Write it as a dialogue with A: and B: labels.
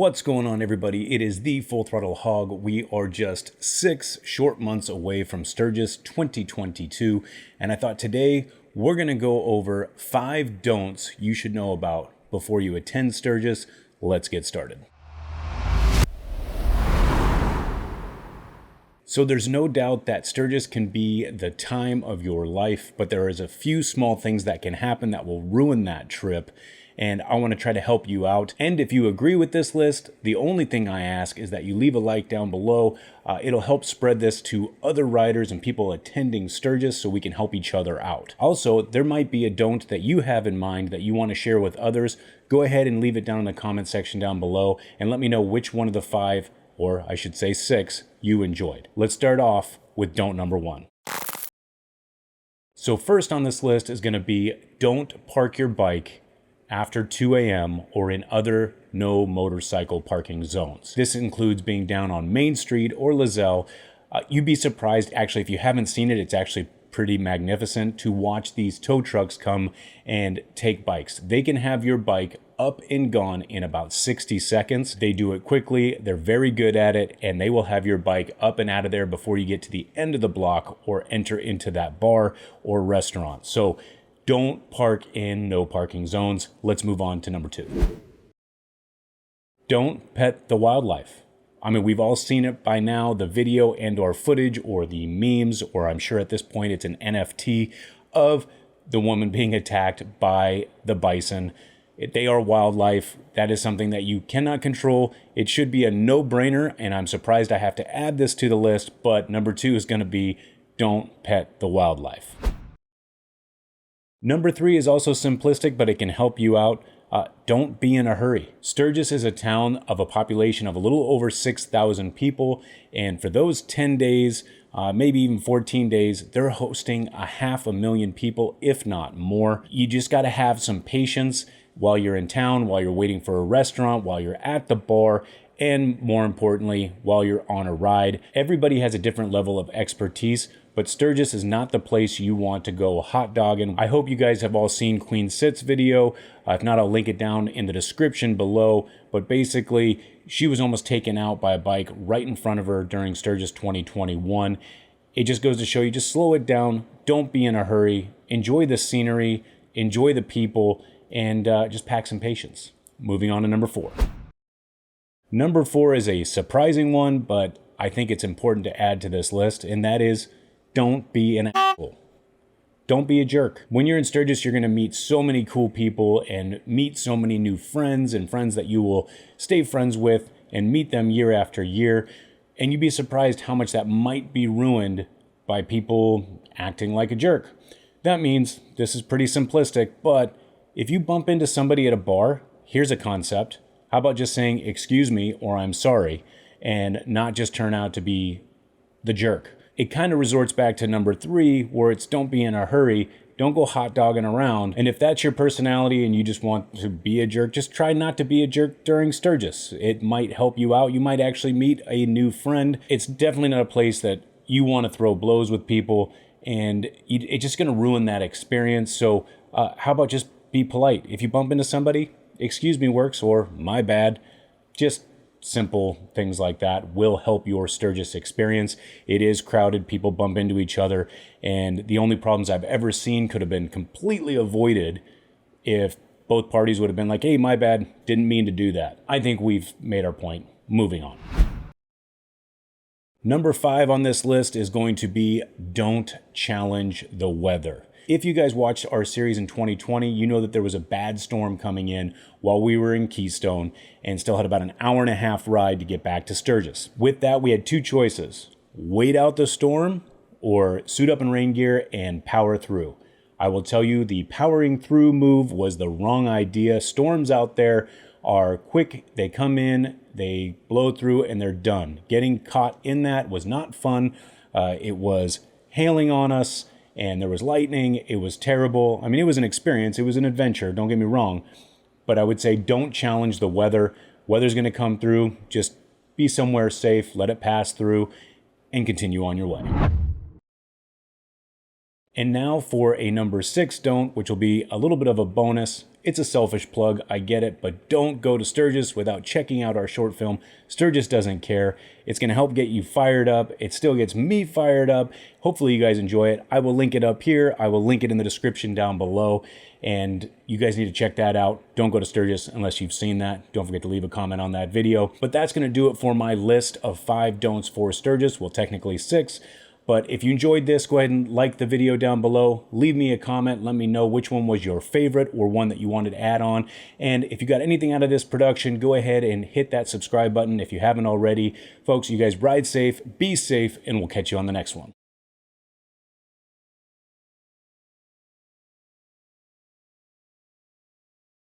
A: What's going on, everybody? It is the Full Throttle Hog. We are just 6 short months away from Sturgis 2022, and I thought today we're going to go over 5 don'ts you should know about before you attend Sturgis. Let's get started. So there's no doubt that Sturgis can be the time of your life, but there is a few small things that can happen that will ruin that trip. And I want to try to help you out. And if you agree with this list, the only thing I ask is that you leave a like down below. It'll help spread this to other riders and people attending Sturgis so we can help each other out. Also, there might be a don't that you have in mind that you want to share with others. Go ahead and leave it down in the comment section down below and let me know which one of the 5, or I should say 6, you enjoyed. Let's start off with don't number 1. So first on this list is going to be don't park your bike after 2 a.m. or in other no motorcycle parking zones. This includes being down on Main Street or Lizelle. You'd be surprised, actually, if you haven't seen it, it's actually pretty magnificent to watch these tow trucks come and take bikes. They can have your bike up and gone in about 60 seconds. They do it quickly, they're very good at it, and they will have your bike up and out of there before you get to the end of the block or enter into that bar or restaurant. So don't park in no parking zones. Let's move on to number 2. Don't pet the wildlife. I mean, we've all seen it by now, the video and or footage or the memes, or I'm sure at this point it's an NFT of the woman being attacked by the bison. They are wildlife. That is something that you cannot control. It should be a no-brainer, and I'm surprised I have to add this to the list, but number 2 is going to be don't pet the wildlife. Number 3 is also simplistic, but it can help you out. Don't be in a hurry. Sturgis is a town of a population of a little over 6,000 people, and for those 10 days, maybe even 14 days, they're hosting 500,000 people, if not more. You just got to have some patience while you're in town, while you're waiting for a restaurant, while you're at the bar, and more importantly, while you're on a ride. Everybody has a different level of expertise, but Sturgis is not the place you want to go hot dogging. I hope you guys have all seen Queen Sit's video. If not, I'll link it down in the description below. But basically, she was almost taken out by a bike right in front of her during Sturgis 2021. It just goes to show you, just slow it down. Don't be in a hurry. Enjoy the scenery, enjoy the people, and just pack some patience. Moving on to number 4. Number 4 is a surprising one, but I think it's important to add to this list, and that is don't be an asshole. Don't be a jerk. When you're in Sturgis, you're going to meet so many cool people and meet so many new friends and friends that you will stay friends with and meet them year after year. And you'd be surprised how much that might be ruined by people acting like a jerk. That means, this is pretty simplistic, but if you bump into somebody at a bar, here's a concept. How about just saying, excuse me, or I'm sorry, and not just turn out to be the jerk? It kind of resorts back to number 3, where it's don't be in a hurry, don't go hot dogging around. And if that's your personality and you just want to be a jerk, just try not to be a jerk during Sturgis. It might help you out. You might actually meet a new friend. It's definitely not a place that you want to throw blows with people, and it's just going to ruin that experience. So how about just be polite? If you bump into somebody, excuse me works, or my bad. Just simple things like that will help your Sturgis experience. It is crowded, people bump into each other, and the only problems I've ever seen could have been completely avoided if both parties would have been like, hey, my bad, didn't mean to do that. I think we've made our point. Moving on. Number 5 on this list is going to be don't challenge the weather. If you guys watched our series in 2020, you know that there was a bad storm coming in while we were in Keystone and still had about an hour-and-a-half ride to get back to Sturgis. With that, we had 2 choices: wait out the storm or suit up in rain gear and power through. I will tell you, the powering through move was the wrong idea. Storms out there are quick. They come in, they blow through, and they're done. Getting caught in that was not fun. It was hailing on us, and there was lightning. It was terrible. I mean, it was an experience. It was an adventure. Don't get me wrong. But I would say don't challenge the weather. Weather's going to come through. Just be somewhere safe. Let it pass through and continue on your way. And now for a number 6 don't, which will be a little bit of a bonus. It's a selfish plug, I get it, but don't go to Sturgis without checking out our short film. Sturgis doesn't care. It's going to help get you fired up. It still gets me fired up. Hopefully you guys enjoy it. I will link it up here. I will link it in the description down below. And you guys need to check that out. Don't go to Sturgis unless you've seen that. Don't forget to leave a comment on that video. But that's going to do it for my list of 5 don'ts for Sturgis. Well, technically 6. But if you enjoyed this, go ahead and like the video down below. Leave me a comment. Let me know which one was your favorite or one that you wanted to add on. And if you got anything out of this production, go ahead and hit that subscribe button if you haven't already. Folks, you guys ride safe, be safe, and we'll catch you on the next one.